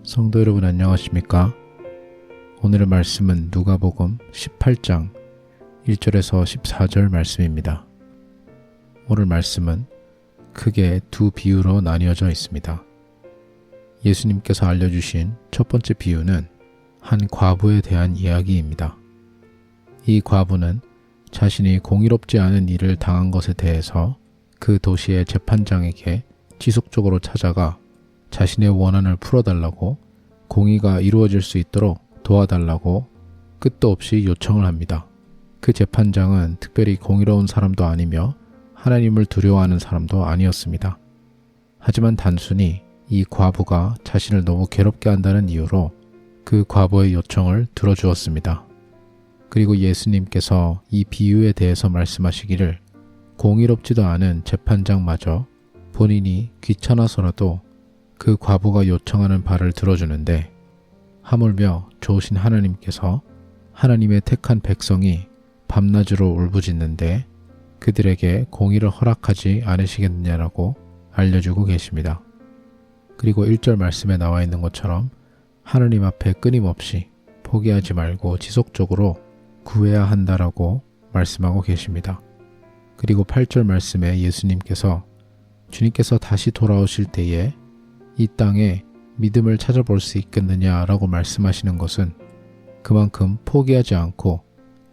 성도 여러분 안녕하십니까? 오늘의 말씀은 누가복음 18장 1절에서 14절 말씀입니다. 오늘 말씀은 크게 두 비유로 나뉘어져 있습니다. 예수님께서 알려주신 첫 번째 비유는 한 과부에 대한 이야기입니다. 이 과부는 자신이 공의롭지 않은 일을 당한 것에 대해서 그 도시의 재판장에게 지속적으로 찾아가 자신의 원한을 풀어달라고 공의가 이루어질 수 있도록 도와달라고 끝도 없이 요청을 합니다. 그 재판장은 특별히 공의로운 사람도 아니며 하나님을 두려워하는 사람도 아니었습니다. 하지만 단순히 이 과부가 자신을 너무 괴롭게 한다는 이유로 그 과부의 요청을 들어주었습니다. 그리고 예수님께서 이 비유에 대해서 말씀하시기를 공의롭지도 않은 재판장마저 본인이 귀찮아서라도 그 과부가 요청하는 바를 들어주는데 하물며 좋으신 하나님께서 하나님의 택한 백성이 밤낮으로 울부짖는데 그들에게 공의를 허락하지 않으시겠느냐라고 알려주고 계십니다. 그리고 1절 말씀에 나와 있는 것처럼 하나님 앞에 끊임없이 포기하지 말고 지속적으로 구해야 한다라고 말씀하고 계십니다. 그리고 8절 말씀에 예수님께서 주님께서 다시 돌아오실 때에 이 땅에 믿음을 찾아볼 수 있겠느냐라고 말씀하시는 것은 그만큼 포기하지 않고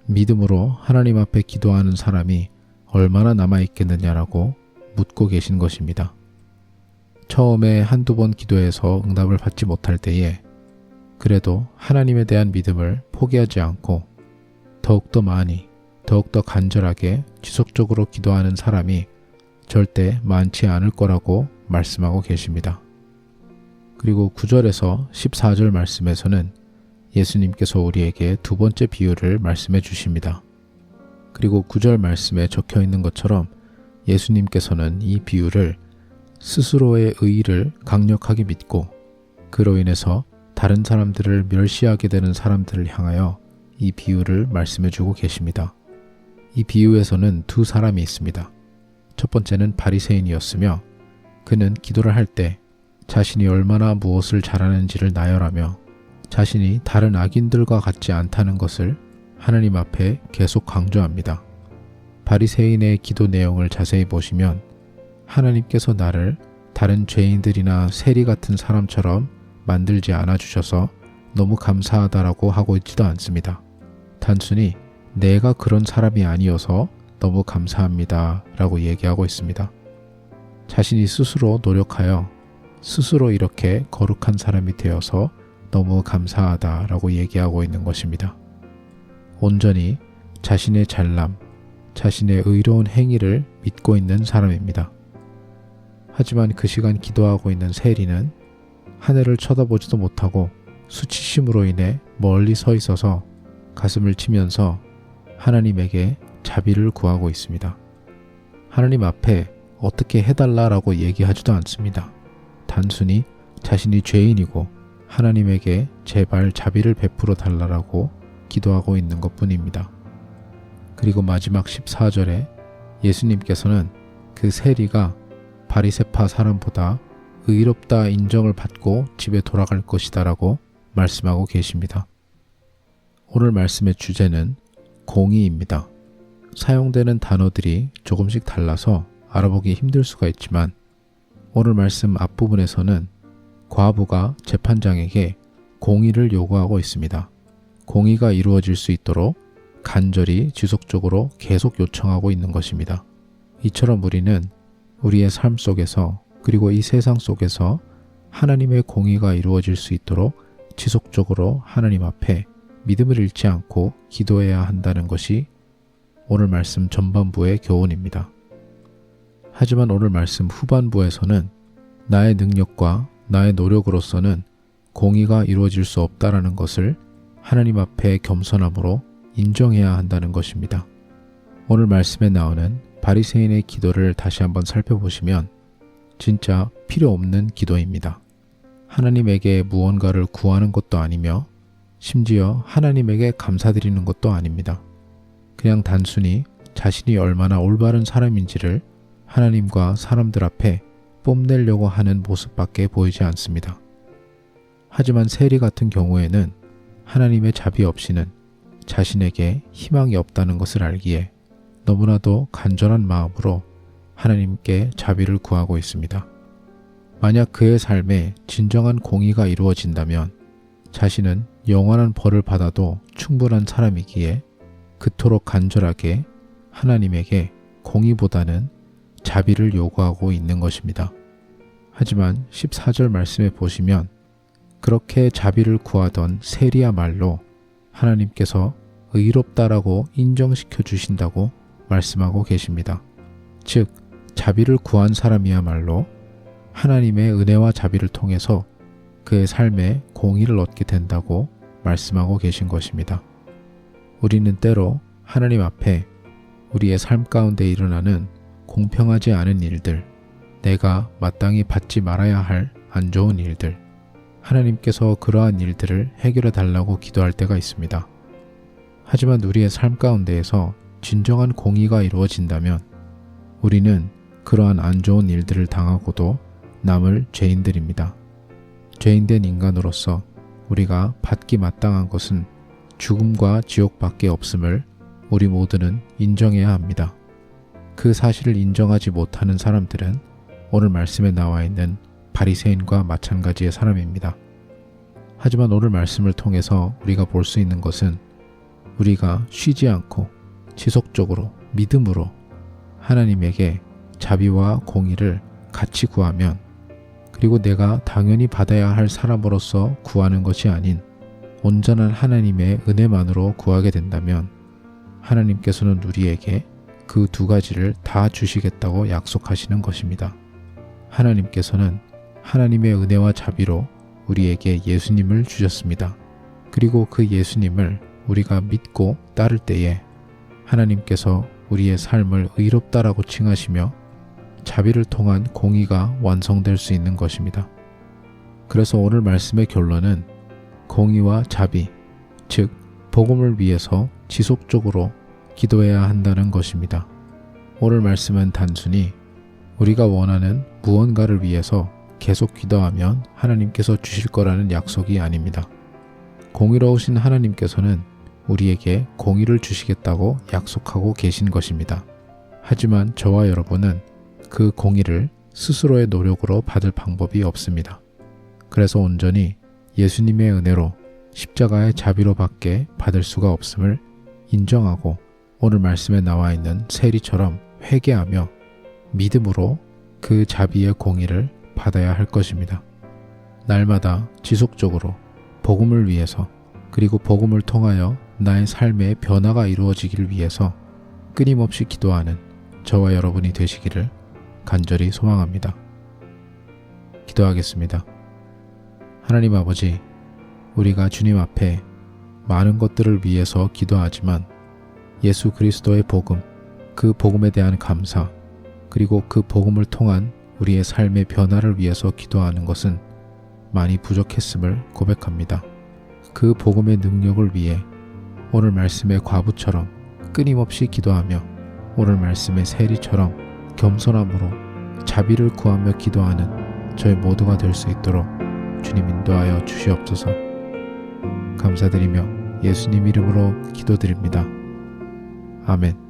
믿음으로 하나님 앞에 기도하는 사람이 얼마나 남아있겠느냐라고 묻고 계신 것입니다. 처음에 한두 번 기도해서 응답을 받지 못할 때에 그래도 하나님에 대한 믿음을 포기하지 않고 더욱더 많이, 더욱더 간절하게 지속적으로 기도하는 사람이 절대 많지 않을 거라고 말씀하고 계십니다. 그리고 9절에서 14절 말씀에서는 예수님께서 우리에게 두 번째 비유를 말씀해 주십니다. 그리고 9절 말씀에 적혀 있는 것처럼 예수님께서는 이 비유를 스스로의 의의를 강력하게 믿고 그로 인해서 다른 사람들을 멸시하게 되는 사람들을 향하여 이 비유를 말씀해 주고 계십니다. 이 비유에서는 두 사람이 있습니다. 첫 번째는 바리새인이었으며 그는 기도를 할 때 자신이 얼마나 무엇을 잘하는지를 나열하며 자신이 다른 악인들과 같지 않다는 것을 하나님 앞에 계속 강조합니다. 바리새인의 기도 내용을 자세히 보시면 하나님께서 나를 다른 죄인들이나 세리 같은 사람처럼 만들지 않아 주셔서 너무 감사하다라고 하고 있지도 않습니다. 단순히 내가 그런 사람이 아니어서 너무 감사합니다 라고 얘기하고 있습니다. 자신이 스스로 노력하여 스스로 이렇게 거룩한 사람이 되어서 너무 감사하다라고 얘기하고 있는 것입니다. 온전히 자신의 잘남, 자신의 의로운 행위를 믿고 있는 사람입니다. 하지만 그 시간 기도하고 있는 세리는 하늘을 쳐다보지도 못하고 수치심으로 인해 멀리 서 있어서 가슴을 치면서 하나님에게 자비를 구하고 있습니다. 하나님 앞에 어떻게 해달라라고 얘기하지도 않습니다. 단순히 자신이 죄인이고 하나님에게 제발 자비를 베풀어 달라고 기도하고 있는 것뿐입니다. 그리고 마지막 14절에 예수님께서는 그 세리가 바리새파 사람보다 의롭다 인정을 받고 집에 돌아갈 것이다 라고 말씀하고 계십니다. 오늘 말씀의 주제는 공의입니다. 사용되는 단어들이 조금씩 달라서 알아보기 힘들 수가 있지만 오늘 말씀 앞부분에서는 과부가 재판장에게 공의를 요구하고 있습니다. 공의가 이루어질 수 있도록 간절히 지속적으로 계속 요청하고 있는 것입니다. 이처럼 우리는 우리의 삶 속에서 그리고 이 세상 속에서 하나님의 공의가 이루어질 수 있도록 지속적으로 하나님 앞에 믿음을 잃지 않고 기도해야 한다는 것이 오늘 말씀 전반부의 교훈입니다. 하지만 오늘 말씀 후반부에서는 나의 능력과 나의 노력으로서는 공의가 이루어질 수 없다라는 것을 하나님 앞에 겸손함으로 인정해야 한다는 것입니다. 오늘 말씀에 나오는 바리새인의 기도를 다시 한번 살펴보시면 진짜 필요 없는 기도입니다. 하나님에게 무언가를 구하는 것도 아니며 심지어 하나님에게 감사드리는 것도 아닙니다. 그냥 단순히 자신이 얼마나 올바른 사람인지를 하나님과 사람들 앞에 뽐내려고 하는 모습밖에 보이지 않습니다. 하지만 세리 같은 경우에는 하나님의 자비 없이는 자신에게 희망이 없다는 것을 알기에 너무나도 간절한 마음으로 하나님께 자비를 구하고 있습니다. 만약 그의 삶에 진정한 공의가 이루어진다면 자신은 영원한 벌을 받아도 충분한 사람이기에 그토록 간절하게 하나님에게 공의보다는 자비를 요구하고 있는 것입니다. 하지만 14절 말씀에 보시면 그렇게 자비를 구하던 세리야말로 하나님께서 의롭다라고 인정시켜 주신다고 말씀하고 계십니다. 즉, 자비를 구한 사람이야말로 하나님의 은혜와 자비를 통해서 그의 삶에 공의를 얻게 된다고 말씀하고 계신 것입니다. 우리는 때로 하나님 앞에 우리의 삶 가운데 일어나는 공평하지 않은 일들, 내가 마땅히 받지 말아야 할 안 좋은 일들, 하나님께서 그러한 일들을 해결해 달라고 기도할 때가 있습니다. 하지만 우리의 삶 가운데에서 진정한 공의가 이루어진다면 우리는 그러한 안 좋은 일들을 당하고도 남을 죄인들입니다. 죄인된 인간으로서 우리가 받기 마땅한 것은 죽음과 지옥밖에 없음을 우리 모두는 인정해야 합니다. 그 사실을 인정하지 못하는 사람들은 오늘 말씀에 나와 있는 바리새인과 마찬가지의 사람입니다. 하지만 오늘 말씀을 통해서 우리가 볼 수 있는 것은 우리가 쉬지 않고 지속적으로 믿음으로 하나님에게 자비와 공의를 같이 구하면, 그리고 내가 당연히 받아야 할 사람으로서 구하는 것이 아닌 온전한 하나님의 은혜만으로 구하게 된다면 하나님께서는 우리에게 그 두 가지를 다 주시겠다고 약속하시는 것입니다. 하나님께서는 하나님의 은혜와 자비로 우리에게 예수님을 주셨습니다. 그리고 그 예수님을 우리가 믿고 따를 때에 하나님께서 우리의 삶을 의롭다라고 칭하시며 자비를 통한 공의가 완성될 수 있는 것입니다. 그래서 오늘 말씀의 결론은 공의와 자비, 즉 복음을 위해서 지속적으로 기도해야 한다는 것입니다. 오늘 말씀은 단순히 우리가 원하는 무언가를 위해서 계속 기도하면 하나님께서 주실 거라는 약속이 아닙니다. 공의로우신 하나님께서는 우리에게 공의를 주시겠다고 약속하고 계신 것입니다. 하지만 저와 여러분은 그 공의를 스스로의 노력으로 받을 방법이 없습니다. 그래서 온전히 예수님의 은혜로 십자가의 자비로 밖에 받을 수가 없음을 인정하고 오늘 말씀에 나와 있는 세리처럼 회개하며 믿음으로 그 자비의 공의를 받아야 할 것입니다. 날마다 지속적으로 복음을 위해서, 그리고 복음을 통하여 나의 삶의 변화가 이루어지기를 위해서 끊임없이 기도하는 저와 여러분이 되시기를 간절히 소망합니다. 기도하겠습니다. 하나님 아버지, 우리가 주님 앞에 많은 것들을 위해서 기도하지만 예수 그리스도의 복음, 그 복음에 대한 감사, 그리고 그 복음을 통한 우리의 삶의 변화를 위해서 기도하는 것은 많이 부족했음을 고백합니다. 그 복음의 능력을 위해 오늘 말씀의 과부처럼 끊임없이 기도하며 오늘 말씀의 세리처럼 겸손함으로 자비를 구하며 기도하는 저희 모두가 될 수 있도록 주님 인도하여 주시옵소서. 감사드리며 예수님 이름으로 기도드립니다. 아멘.